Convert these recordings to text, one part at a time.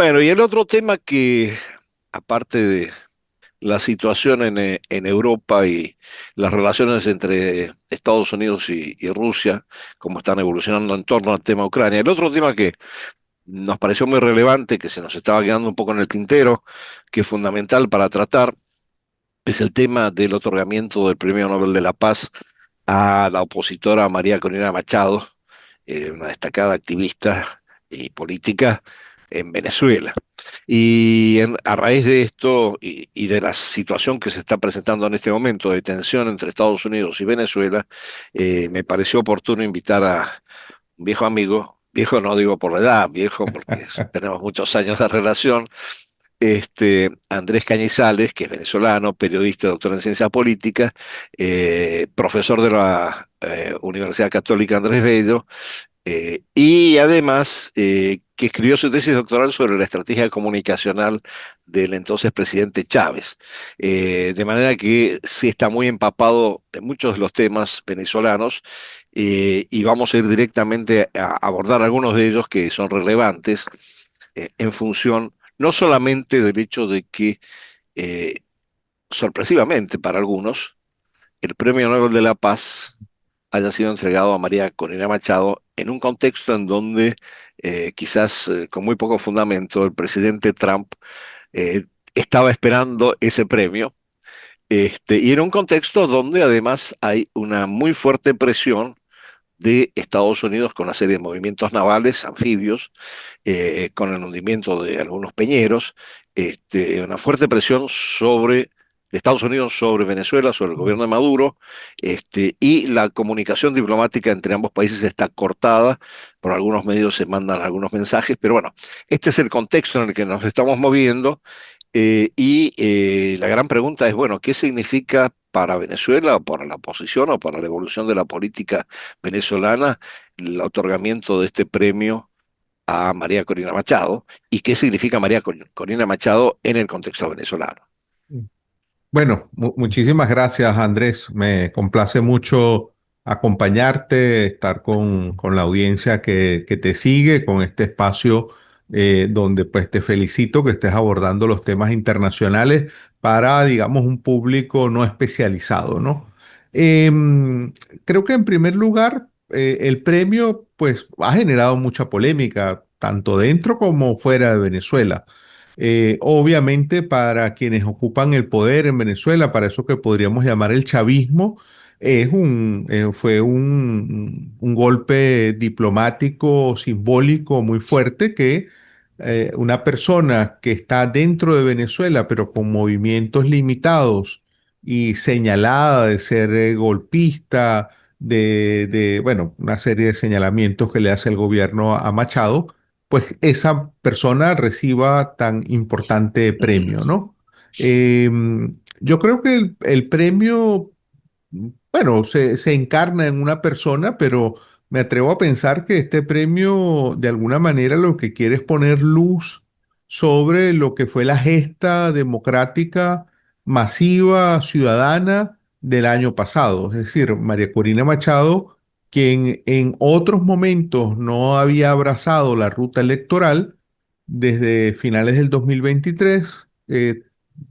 Bueno, y el otro tema que, aparte de la situación en Europa y las relaciones entre Estados Unidos y Rusia, cómo están evolucionando en torno al tema Ucrania, el otro tema que nos pareció muy relevante, que se nos estaba quedando un poco en el tintero, que es fundamental para tratar, es el tema del otorgamiento del Premio Nobel de la Paz a la opositora María Corina Machado, una destacada activista y política en Venezuela. A raíz de esto y de la situación que se está presentando en este momento de tensión entre Estados Unidos y Venezuela, me pareció oportuno invitar a un viejo amigo, viejo no digo por la edad, viejo porque tenemos muchos años de relación, Andrés Cañizales, que es venezolano, periodista, doctor en ciencias políticas, profesor de la Universidad Católica Andrés Bello, y además que escribió su tesis doctoral sobre la estrategia comunicacional del entonces presidente Chávez. De manera que sí está muy empapado de muchos de los temas venezolanos, y vamos a ir directamente a abordar algunos de ellos que son relevantes en función no solamente del hecho de que, eh, sorpresivamente para algunos, el Premio Nobel de la Paz haya sido entregado a María Corina Machado en un contexto en donde quizás con muy poco fundamento el presidente Trump eh, estaba esperando ese premio, y en un contexto donde además hay una muy fuerte presión de Estados Unidos con una serie de movimientos navales, anfibios, con el hundimiento de algunos peñeros, una fuerte presión de Estados Unidos sobre Venezuela, sobre el gobierno de Maduro, y la comunicación diplomática entre ambos países está cortada, por algunos medios se mandan algunos mensajes, pero bueno, este es el contexto en el que nos estamos moviendo, la gran pregunta es, bueno, ¿qué significa para Venezuela, o para la oposición, o para la evolución de la política venezolana, el otorgamiento de este premio a María Corina Machado? ¿Y qué significa María Corina Machado en el contexto venezolano? Bueno, muchísimas gracias, Andrés. Me complace mucho acompañarte, estar con la audiencia que te sigue, con este espacio donde pues te felicito que estés abordando los temas internacionales para, digamos, un público no especializado, ¿no? Creo que en primer lugar, el premio pues ha generado mucha polémica, tanto dentro como fuera de Venezuela. Obviamente para quienes ocupan el poder en Venezuela, para eso que podríamos llamar el chavismo, fue un golpe diplomático simbólico muy fuerte que una persona que está dentro de Venezuela, pero con movimientos limitados y señalada de ser golpista, bueno, una serie de señalamientos que le hace el gobierno a Machado, pues esa persona reciba tan importante premio, ¿no? Yo creo que el premio, bueno, se encarna en una persona, pero me atrevo a pensar que este premio de alguna manera lo que quiere es poner luz sobre lo que fue la gesta democrática masiva ciudadana del año pasado. Es decir, María Corina Machado, quien en otros momentos no había abrazado la ruta electoral desde finales del 2023,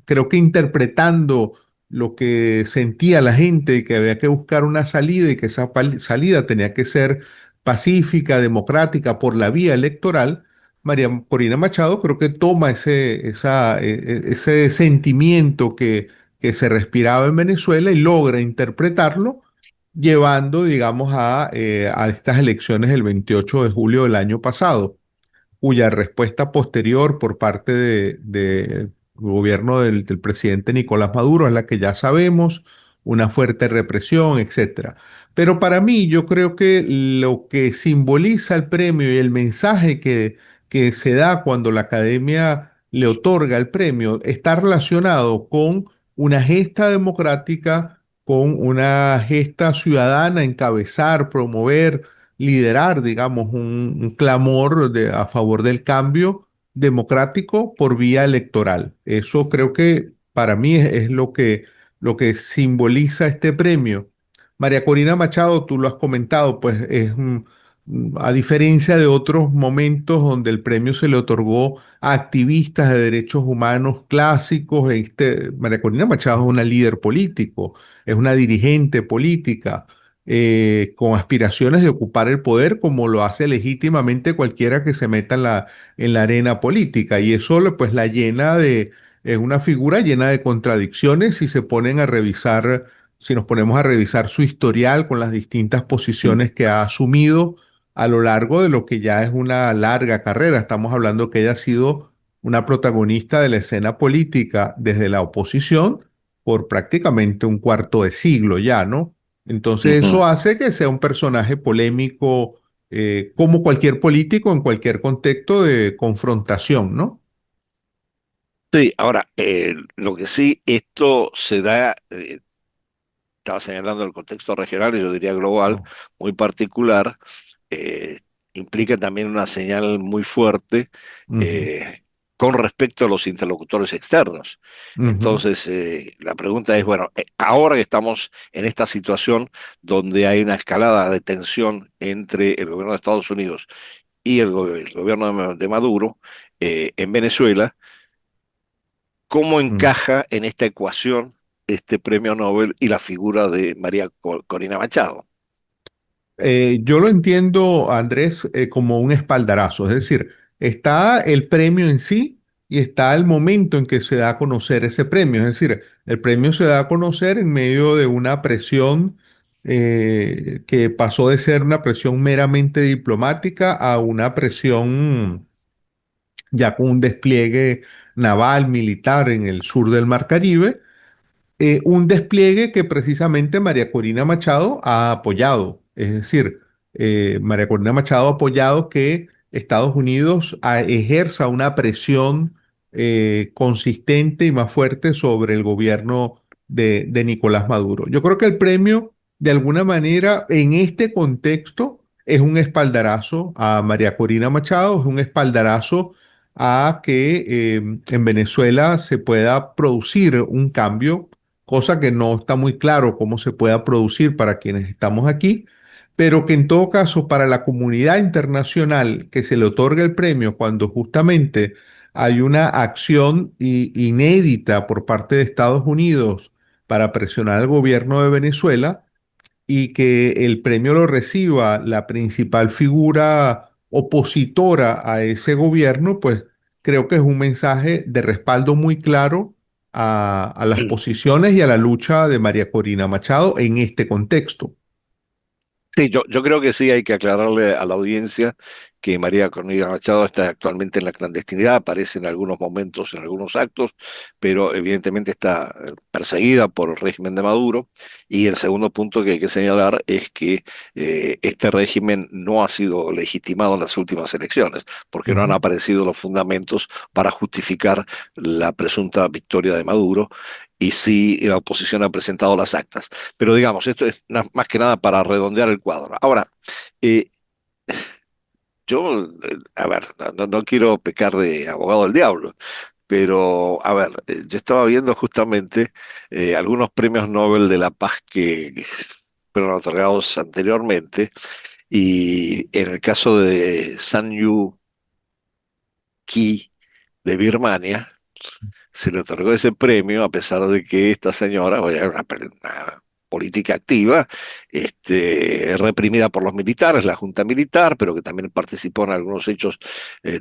creo que interpretando lo que sentía la gente, que había que buscar una salida y que esa salida tenía que ser pacífica, democrática, por la vía electoral. María Corina Machado creo que toma ese sentimiento que se respiraba en Venezuela y logra interpretarlo, llevando, digamos, a estas elecciones del 28 de julio del año pasado, cuya respuesta posterior por parte del gobierno del presidente Nicolás Maduro es la que ya sabemos, una fuerte represión, etcétera. Pero para mí yo creo que lo que simboliza el premio y el mensaje que se da cuando la academia le otorga el premio está relacionado con una gesta democrática, con una gesta ciudadana, encabezar, promover, liderar, digamos, un clamor a favor del cambio democrático por vía electoral. Eso creo que para mí es lo que simboliza este premio. María Corina Machado, tú lo has comentado, pues es A diferencia de otros momentos donde el premio se le otorgó a activistas de derechos humanos clásicos, María Corina Machado es una líder político, es una dirigente política, con aspiraciones de ocupar el poder como lo hace legítimamente cualquiera que se meta en la arena política. Y eso pues la llena es una figura llena de contradicciones si se ponen a revisar, si nos ponemos a revisar su historial con las distintas posiciones que ha asumido a lo largo de lo que ya es una larga carrera. Estamos hablando que ella ha sido una protagonista de la escena política desde la oposición por prácticamente un cuarto de siglo ya, ¿no? Entonces Ujú. eso hace que sea un personaje polémico, como cualquier político en cualquier contexto de confrontación, ¿no? Sí, ahora, lo que sí, esto se da, estaba señalando el contexto regional y yo diría global, Oh. muy particular, eh, implica también una señal muy fuerte Ujú, eh, con respecto a los interlocutores externos. ujú, Entonces, la pregunta es, bueno, ahora que estamos en esta situación donde hay una escalada de tensión entre el gobierno de Estados Unidos y el gobierno de Maduro en Venezuela, ¿cómo mm. encaja en esta ecuación este premio Nobel y la figura de María Corina Machado? Yo lo entiendo, Andrés, como un espaldarazo, es decir, está el premio en sí y está el momento en que se da a conocer ese premio, es decir, el premio se da a conocer en medio de una presión que pasó de ser una presión meramente diplomática a una presión ya con un despliegue naval, militar en el sur del Mar Caribe, un despliegue que precisamente María Corina Machado ha apoyado. Es decir, María Corina Machado ha apoyado que Estados Unidos ejerza una presión consistente y más fuerte sobre el gobierno de Nicolás Maduro. Yo creo que el premio, de alguna manera, en este contexto, es un espaldarazo a María Corina Machado, es un espaldarazo a que en Venezuela se pueda producir un cambio, cosa que no está muy claro cómo se pueda producir para quienes estamos aquí, pero que en todo caso para la comunidad internacional que se le otorga el premio cuando justamente hay una acción inédita por parte de Estados Unidos para presionar al gobierno de Venezuela, y que el premio lo reciba la principal figura opositora a ese gobierno, pues creo que es un mensaje de respaldo muy claro a las posiciones y a la lucha de María Corina Machado en este contexto. Sí, yo creo que sí hay que aclararle a la audiencia que María Cornelia Machado está actualmente en la clandestinidad, aparece en algunos momentos, en algunos actos, pero evidentemente está perseguida por el régimen de Maduro. Y el segundo punto que hay que señalar es que este régimen no ha sido legitimado en las últimas elecciones, porque no han Ujú. aparecido los fundamentos para justificar la presunta victoria de Maduro. Y sí, la oposición ha presentado las actas. Pero digamos, esto es más que nada para redondear el cuadro. Ahora, eh, yo, a ver, no quiero pecar de abogado del diablo, pero a ver, yo estaba viendo justamente algunos premios Nobel de la Paz que fueron otorgados anteriormente, y en el caso de San Yu Ki de Birmania, se le otorgó ese premio a pesar de que esta señora, oye, era una política activa, reprimida por los militares, la junta militar, pero que también participó en algunos hechos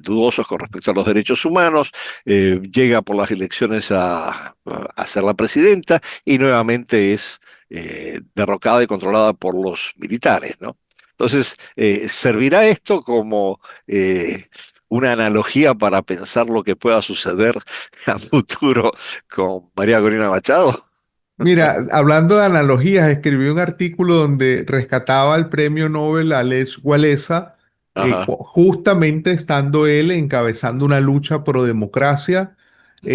dudosos con respecto a los derechos humanos, llega por las elecciones a ser la presidenta y nuevamente es derrocada y controlada por los militares, ¿no? Entonces, ¿servirá esto como una analogía para pensar lo que pueda suceder a futuro con María Corina Machado? Mira, hablando de analogías, escribí un artículo donde rescataba el premio Nobel a Lech Walesa, Ajá. justamente estando él encabezando una lucha pro democracia. Ujú.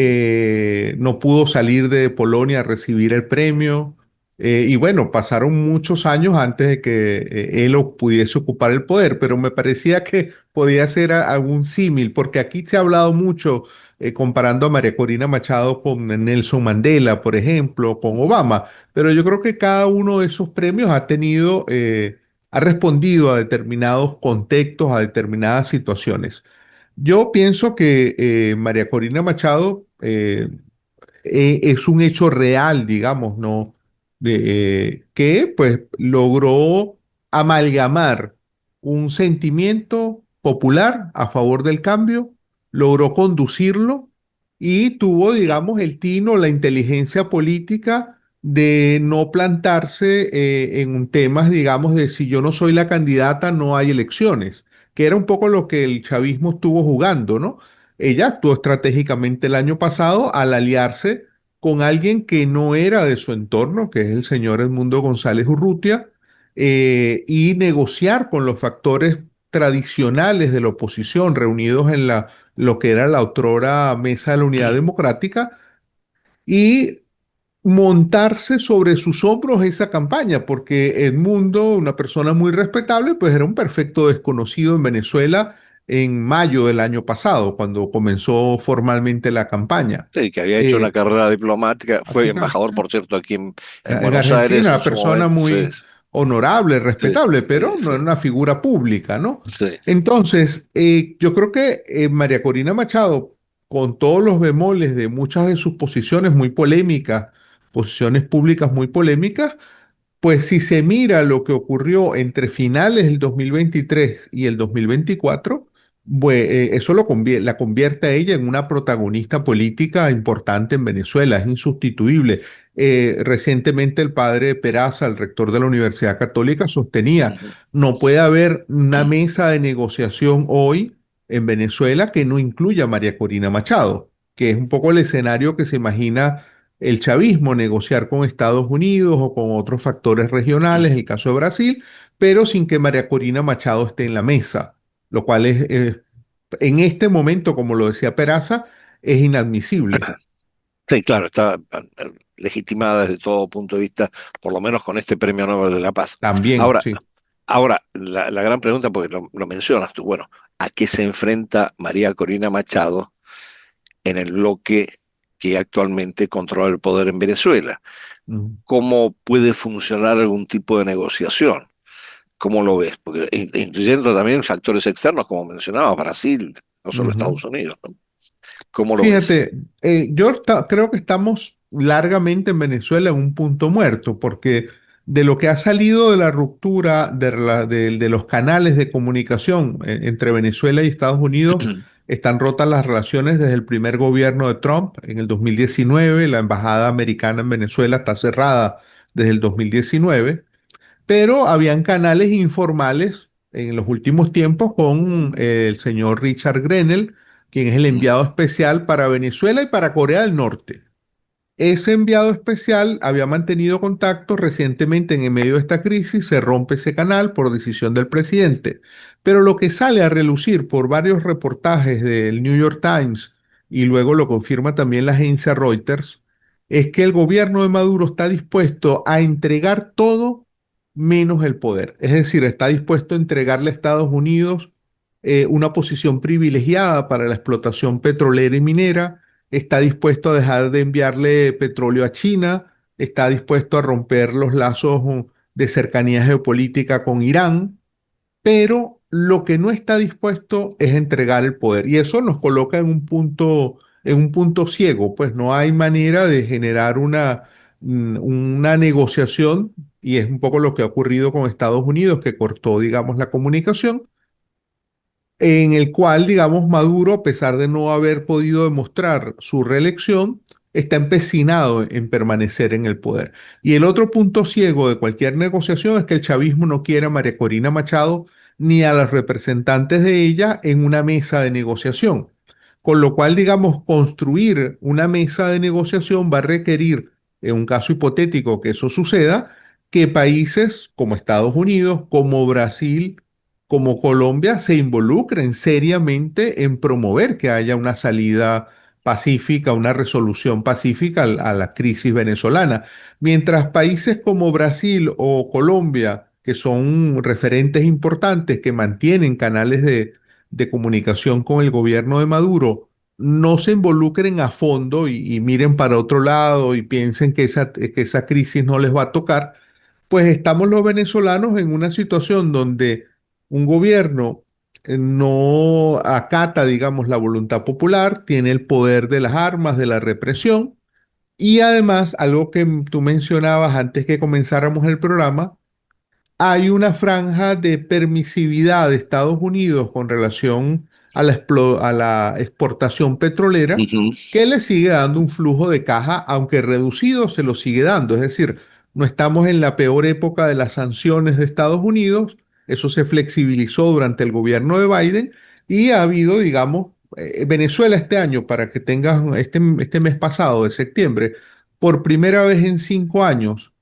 No pudo salir de Polonia a recibir el premio. Y bueno, pasaron muchos años antes de que él pudiese ocupar el poder, pero me parecía que podía ser algún símil, porque aquí se ha hablado mucho comparando a María Corina Machado con Nelson Mandela, por ejemplo, con Obama, pero yo creo que cada uno de esos premios ha respondido a determinados contextos, a determinadas situaciones. Yo pienso que María Corina Machado es un hecho real, digamos, ¿no? Que pues logró amalgamar un sentimiento popular a favor del cambio, logró conducirlo y tuvo, digamos, el tino, la inteligencia política de no plantarse en temas, digamos, de si yo no soy la candidata, no hay elecciones, que era un poco lo que el chavismo estuvo jugando, ¿no? Ella actuó estratégicamente el año pasado al aliarse con alguien que no era de su entorno, que es el señor Edmundo González Urrutia, y negociar con los factores tradicionales de la oposición reunidos en lo que era la otrora Mesa de la Unidad Democrática y montarse sobre sus hombros esa campaña, porque Edmundo, una persona muy respetable, pues era un perfecto desconocido en Venezuela en mayo del año pasado, cuando comenzó formalmente la campaña. Sí, que había hecho una Eh, carrera diplomática, fue práctica- embajador, por cierto, aquí en en Buenos Aires Argentina, en una su persona momento. Sí, muy honorable, sí, respetable, sí, pero no sí, era una figura pública, ¿no? sí. Entonces, yo creo que María Corina Machado, con todos los bemoles de muchas de sus posiciones muy polémicas, posiciones públicas muy polémicas, pues si se mira lo que ocurrió entre finales del 2023 y el 2024, eso la convierte a ella en una protagonista política importante en Venezuela, es insustituible. Recientemente el padre Peraza, el rector de la Universidad Católica, sostenía, Ujú. no puede haber una mesa de negociación hoy en Venezuela que no incluya a María Corina Machado, que es un poco el escenario que se imagina el chavismo, negociar con Estados Unidos o con otros factores regionales, el caso de Brasil, pero sin que María Corina Machado esté en la mesa, lo cual es, en este momento, como lo decía Peraza, es inadmisible. Sí, claro, está legitimada desde todo punto de vista, por lo menos con este Premio Nobel de la Paz. También, Ahora, sí. la gran pregunta, porque lo mencionas tú, bueno, ¿a qué se enfrenta María Corina Machado en el bloque que actualmente controla el poder en Venezuela? Mm. ¿Cómo puede funcionar algún tipo de negociación? ¿Cómo lo ves? Porque incluyendo también factores externos, como mencionaba, Brasil, no solo Ujú. Estados Unidos, ¿no? ¿Cómo lo ves? Fíjate, creo que estamos largamente en Venezuela en un punto muerto, porque de lo que ha salido de la ruptura de los canales de comunicación entre Venezuela y Estados Unidos, están rotas las relaciones desde el primer gobierno de Trump en el 2019. La embajada americana en Venezuela está cerrada desde el 2019, pero habían canales informales en los últimos tiempos con el señor Richard Grenell, quien es el enviado especial para Venezuela y para Corea del Norte. Ese enviado especial había mantenido contacto recientemente en el medio de esta crisis, se rompe ese canal por decisión del presidente. Pero lo que sale a relucir por varios reportajes del New York Times y luego lo confirma también la agencia Reuters, es que el gobierno de Maduro está dispuesto a entregar todo menos el poder. Es decir, está dispuesto a entregarle a Estados Unidos una posición privilegiada para la explotación petrolera y minera, está dispuesto a dejar de enviarle petróleo a China, está dispuesto a romper los lazos de cercanía geopolítica con Irán, pero lo que no está dispuesto es entregar el poder. Y eso nos coloca en un punto ciego, pues no hay manera de generar una negociación, y es un poco lo que ha ocurrido con Estados Unidos, que cortó, digamos, la comunicación en el cual, digamos, Maduro, a pesar de no haber podido demostrar su reelección, está empecinado en permanecer en el poder. Y el otro punto ciego de cualquier negociación es que el chavismo no quiere a María Corina Machado ni a los representantes de ella en una mesa de negociación. Con lo cual, digamos, construir una mesa de negociación va a requerir, en un caso hipotético que eso suceda, que países como Estados Unidos, como Brasil, como Colombia se involucren seriamente en promover que haya una salida pacífica, una resolución pacífica a la crisis venezolana. Mientras países como Brasil o Colombia, que son referentes importantes, que mantienen canales de comunicación con el gobierno de Maduro, no se involucren a fondo y miren para otro lado y piensen que esa crisis no les va a tocar, pues estamos los venezolanos en una situación donde un gobierno no acata, digamos, la voluntad popular, tiene el poder de las armas, de la represión, y además, algo que tú mencionabas antes que comenzáramos el programa, hay una franja de permisividad de Estados Unidos con relación a a la exportación petrolera Ujú. que le sigue dando un flujo de caja, aunque reducido, se lo sigue dando. Es decir, no estamos en la peor época de las sanciones de Estados Unidos. Eso se flexibilizó durante el gobierno de Biden y ha habido, digamos, Venezuela este año, para que tengas este mes pasado de septiembre, por primera vez en 5 años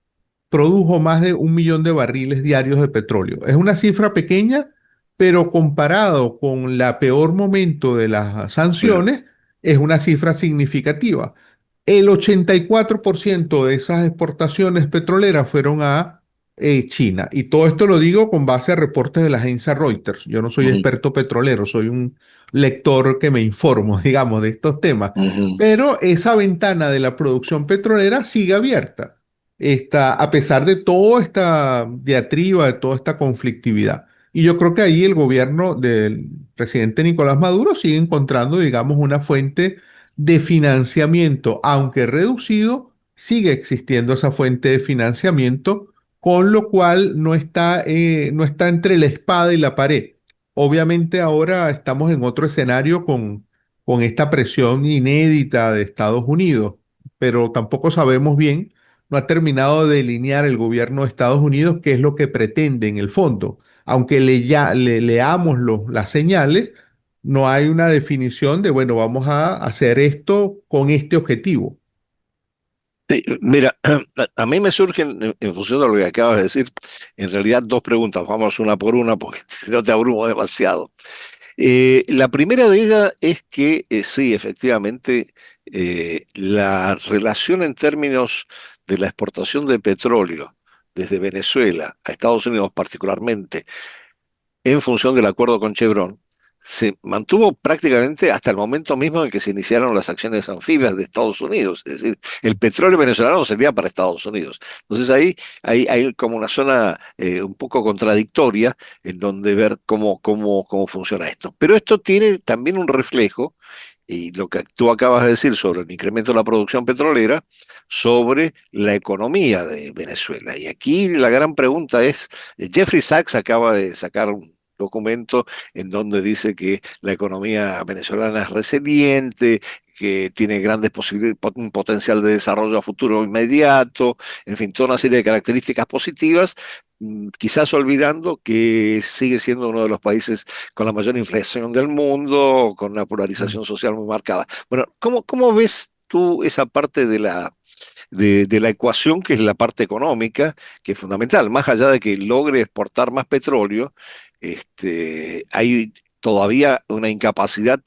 produjo más de 1 millón de barriles diarios de petróleo. Es una cifra pequeña, pero comparado con la peor momento de las Claro. sanciones, es una cifra significativa. El 84% de esas exportaciones petroleras fueron a China. Y todo esto lo digo con base a reportes de la agencia Reuters. Yo no soy Ujú, experto petrolero, soy un lector que me informo, digamos, de estos temas. ujú. Pero esa ventana de la producción petrolera sigue abierta, a pesar de toda esta diatriba, de toda esta conflictividad. Y yo creo que ahí el gobierno del presidente Nicolás Maduro sigue encontrando, digamos, una fuente de financiamiento, aunque reducido, sigue existiendo esa fuente de financiamiento, con lo cual no está entre la espada y la pared. Obviamente ahora estamos en otro escenario con esta presión inédita de Estados Unidos, pero tampoco sabemos bien, no ha terminado de delinear el gobierno de Estados Unidos qué es lo que pretende en el fondo. Aunque leamos las señales, no hay una definición de, bueno, vamos a hacer esto con este objetivo. Sí, mira, a mí me surgen, en función de lo que acabas de decir, en realidad dos preguntas. Vamos una por una porque si no te abrumo demasiado. La primera de ellas es que sí, efectivamente, la relación en términos de la exportación de petróleo desde Venezuela a Estados Unidos particularmente, en función del acuerdo con Chevron, se mantuvo prácticamente hasta el momento mismo en que se iniciaron las acciones anfibias de Estados Unidos. Es decir, el petróleo venezolano servía para Estados Unidos. Entonces ahí hay como una zona un poco contradictoria en donde ver cómo funciona esto. Pero esto tiene también un reflejo, y lo que tú acabas de decir sobre el incremento de la producción petrolera, sobre la economía de Venezuela. Y aquí la gran pregunta es, Jeffrey Sachs acaba de sacar un documento en donde dice que la economía venezolana es resiliente, que tiene grandes posibilidades, un potencial de desarrollo a futuro inmediato, en fin, toda una serie de características positivas, quizás olvidando que sigue siendo uno de los países con la mayor inflación del mundo, con una Mm. polarización social muy marcada. Bueno, ¿cómo ves tú esa parte de la ecuación que es la parte económica, que es fundamental? Más allá de que logre exportar más petróleo, hay todavía una incapacidad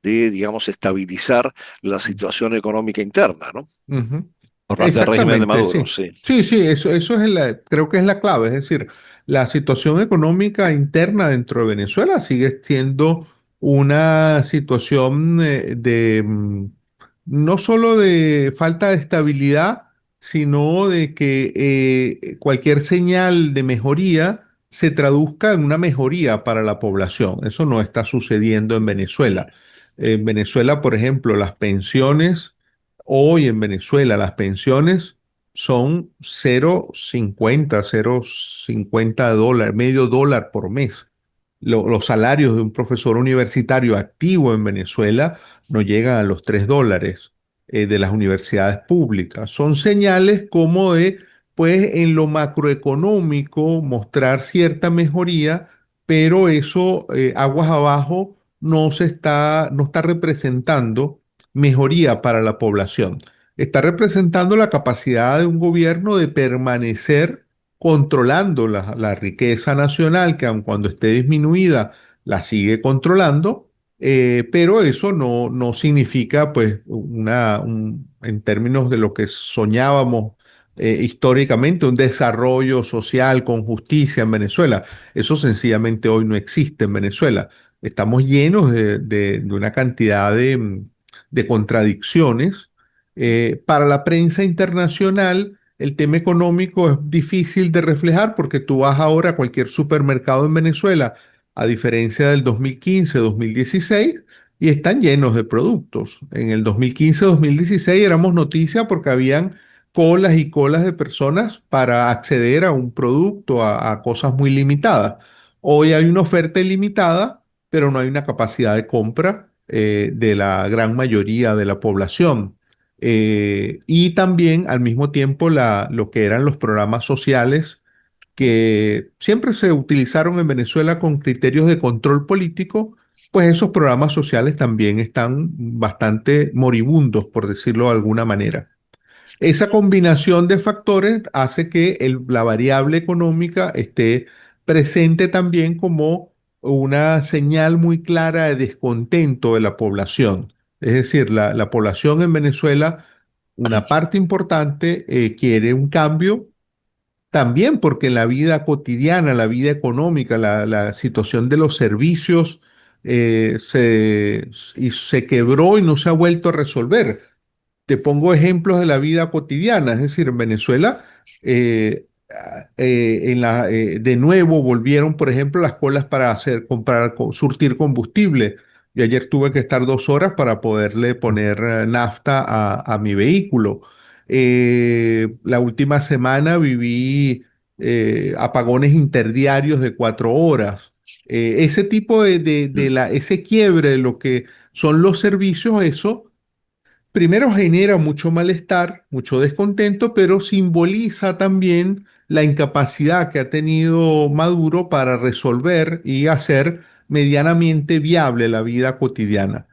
de, digamos, estabilizar la situación económica interna, ¿no? Ujú. Por parte del régimen de Exactamente, Maduro, sí. sí. Sí, sí, eso es creo que es la clave. Es decir, la situación económica interna dentro de Venezuela sigue siendo una situación no solo de falta de estabilidad, sino de que cualquier señal de mejoría se traduzca en una mejoría para la población. Eso no está sucediendo en Venezuela. En Venezuela, por ejemplo, las pensiones. Hoy en Venezuela las pensiones son 0,50 $0,50, medio dólar por mes. Los salarios de un profesor universitario activo en Venezuela no llegan a los $3 de las universidades públicas. Son señales como de, pues, en lo macroeconómico mostrar cierta mejoría, pero eso, aguas abajo, no está representando mejoría para la población. Está representando la capacidad de un gobierno de permanecer controlando la riqueza nacional, que aun cuando esté disminuida, la sigue controlando, pero eso no significa, pues, en términos de lo que soñábamos históricamente, un desarrollo social con justicia en Venezuela. Eso sencillamente hoy no existe en Venezuela. Estamos llenos de una cantidad de contradicciones para la prensa internacional. el tema económico es difícil de reflejar porque tú vas ahora a cualquier supermercado en Venezuela, a diferencia del 2015, 2016, y están llenos de productos. En el 2015, 2016 éramos noticia porque habían colas y colas de personas para acceder a un producto, a cosas muy limitadas. Hoy hay una oferta ilimitada, pero no hay una capacidad de compra de la gran mayoría de la población. Y también al mismo tiempo lo que eran los programas sociales que siempre se utilizaron en Venezuela con criterios de control político, pues esos programas sociales también están bastante moribundos, por decirlo de alguna manera. Esa combinación de factores hace que la variable económica esté presente también como una señal muy clara de descontento de la población. Es decir, la población en Venezuela, una parte importante, quiere un cambio también porque en la vida cotidiana, la vida económica, la situación de los servicios se quebró y no se ha vuelto a resolver. Te pongo ejemplos de la vida cotidiana, es decir, en Venezuela, de nuevo volvieron, por ejemplo, las colas para surtir combustible. Y ayer tuve que estar 2 horas para poderle poner nafta a mi vehículo. La última semana viví apagones interdiarios de 4 horas. Ese tipo ese quiebre de lo que son los servicios, eso primero genera mucho malestar, mucho descontento, pero simboliza también la incapacidad que ha tenido Maduro para resolver y hacer medianamente viable la vida cotidiana.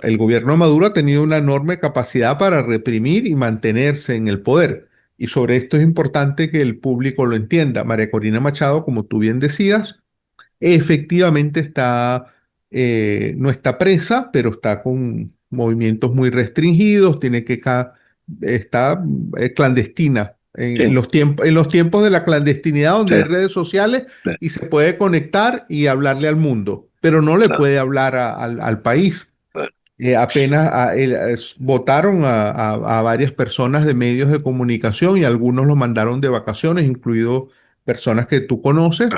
El gobierno de Maduro ha tenido una enorme capacidad para reprimir y mantenerse en el poder. Y sobre esto es importante que el público lo entienda. María Corina Machado, como tú bien decías, efectivamente no está presa, pero está con movimientos muy restringidos, está clandestina Sí, en los tiempos de la clandestinidad donde sí, hay redes sociales sí, y se puede conectar y hablarle al mundo, pero no le claro. puede hablar al país. Apenas votaron a varias personas de medios de comunicación y algunos los mandaron de vacaciones, incluido personas que tú conoces,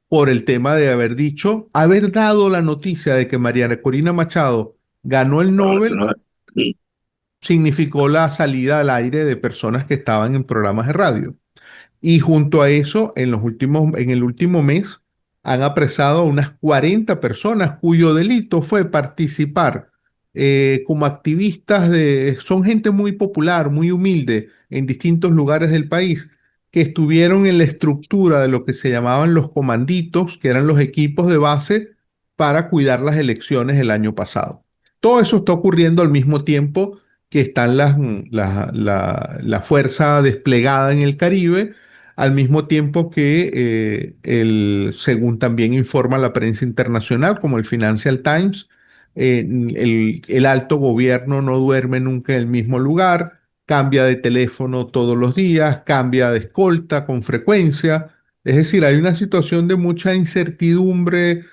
por el tema de haber dado la noticia de que Mariana Corina Machado ganó el Nobel, significó la salida al aire de personas que estaban en programas de radio. Y junto a eso, en el último mes, han apresado a unas 40 personas cuyo delito fue participar como activistas son gente muy popular, muy humilde en distintos lugares del país, que estuvieron en la estructura de lo que se llamaban los comanditos, que eran los equipos de base para cuidar las elecciones el año pasado. Todo eso está ocurriendo al mismo tiempo que están la fuerza desplegada en el Caribe al mismo tiempo que según también informa la prensa internacional, como el Financial Times, el alto gobierno no duerme nunca en el mismo lugar, cambia de teléfono todos los días, cambia de escolta con frecuencia. Es decir, hay una situación de mucha incertidumbre,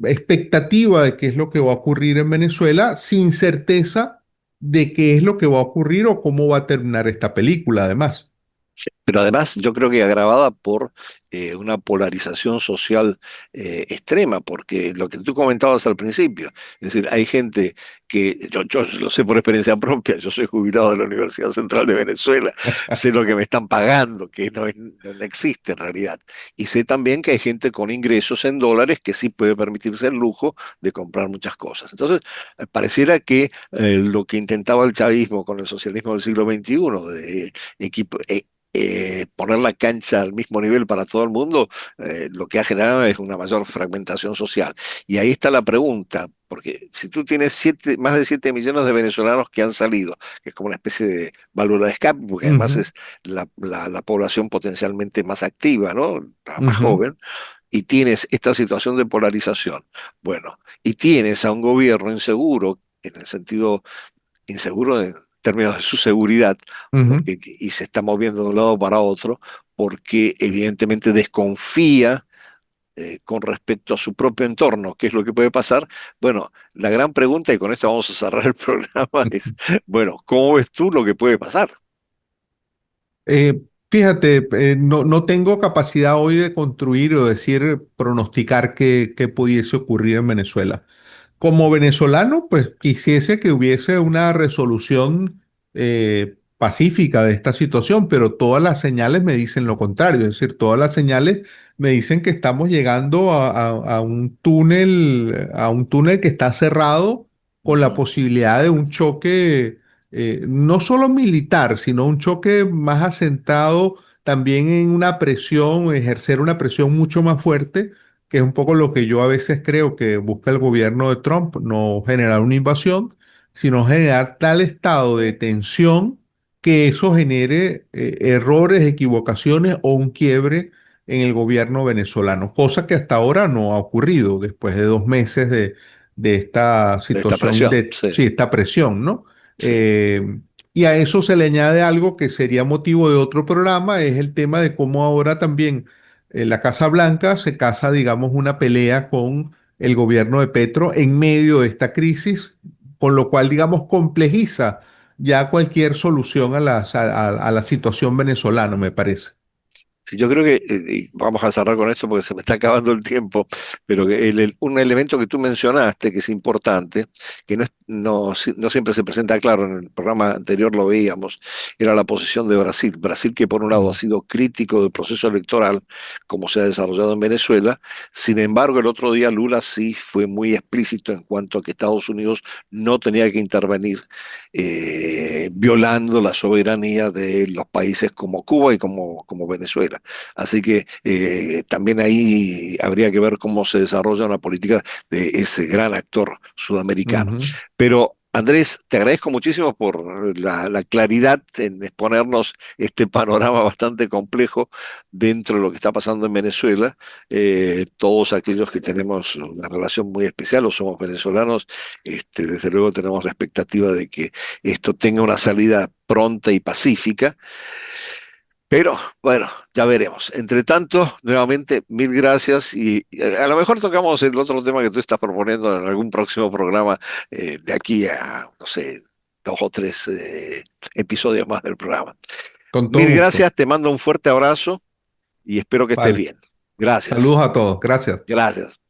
expectativa de qué es lo que va a ocurrir en Venezuela, sin certeza de qué es lo que va a ocurrir o cómo va a terminar esta película, además. Pero además yo creo que agravada por una polarización social extrema, porque lo que tú comentabas al principio, es decir, hay gente que, yo lo sé por experiencia propia, yo soy jubilado de la Universidad Central de Venezuela, sé lo que me están pagando, que no existe en realidad, y sé también que hay gente con ingresos en dólares que sí puede permitirse el lujo de comprar muchas cosas. Entonces, pareciera que lo que intentaba el chavismo con el socialismo del siglo XXI, de equipo, poner la cancha al mismo nivel para todo el mundo, lo que ha generado es una mayor fragmentación social. Y ahí está la pregunta, porque si tú tienes más de 7 millones de venezolanos que han salido, que es como una especie de válvula de escape, porque además Ujú, es la población potencialmente más activa, ¿no? La más ujú, joven, y tienes esta situación de polarización, bueno, y tienes a un gobierno inseguro, en el sentido inseguro en términos de su seguridad, ujú. porque, y se está moviendo de un lado para otro, porque evidentemente desconfía con respecto a su propio entorno, qué es lo que puede pasar. Bueno, la gran pregunta, y con esto vamos a cerrar el programa, es, bueno, ¿cómo ves tú lo que puede pasar? Eh, Fíjate, no tengo capacidad hoy de construir o decir, pronosticar qué pudiese ocurrir en Venezuela. Como venezolano, pues quisiese que hubiese una resolución pacífica de esta situación, pero todas las señales me dicen lo contrario, es decir, todas las señales me dicen que estamos llegando a un túnel que está cerrado con la Ujú. posibilidad de un choque, no solo militar, sino un choque más asentado también en una presión, ejercer una presión mucho más fuerte, que es un poco lo que yo a veces creo que busca el gobierno de Trump: no generar una invasión, sino generar tal estado de tensión que eso genere errores, equivocaciones o un quiebre en el gobierno venezolano, cosa que hasta ahora no ha ocurrido después de 2 meses de esta De esta situación presión, de, sí, sí, esta presión, ¿no? sí. Y a eso se le añade algo que sería motivo de otro programa: es el tema de cómo ahora también la Casa Blanca se casa, digamos, una pelea con el gobierno de Petro en medio de esta crisis, con lo cual, digamos, complejiza ya cualquier solución a la situación venezolana, me parece. Sí, yo creo que, y vamos a cerrar con esto porque se me está acabando el tiempo, pero que un elemento que tú mencionaste que es importante, que no siempre se presenta claro, en el programa anterior lo veíamos, era la posición de Brasil. Brasil, que por un lado ha Mm, sido crítico del proceso electoral como se ha desarrollado en Venezuela. Sin embargo, el otro día Lula sí fue muy explícito en cuanto a que Estados Unidos no tenía que intervenir, violando la soberanía de los países como Cuba y como Venezuela. Así que también ahí habría que ver cómo se desarrolla una política de ese gran actor sudamericano. ujú. Pero Andrés, te agradezco muchísimo por la claridad en exponernos este panorama bastante complejo dentro de lo que está pasando en Venezuela. Todos aquellos que tenemos una relación muy especial o somos venezolanos, desde luego tenemos la expectativa de que esto tenga una salida pronta y pacífica. Pero bueno, ya veremos. Entre tanto, nuevamente, mil gracias y a lo mejor tocamos el otro tema que tú estás proponiendo en algún próximo programa, de aquí a, no sé, 2 o 3 episodios más del programa. Con todo Mil gusto. gracias, te mando un fuerte abrazo y espero que estés Vale. bien. Gracias, Saludos a todos. Gracias. gracias.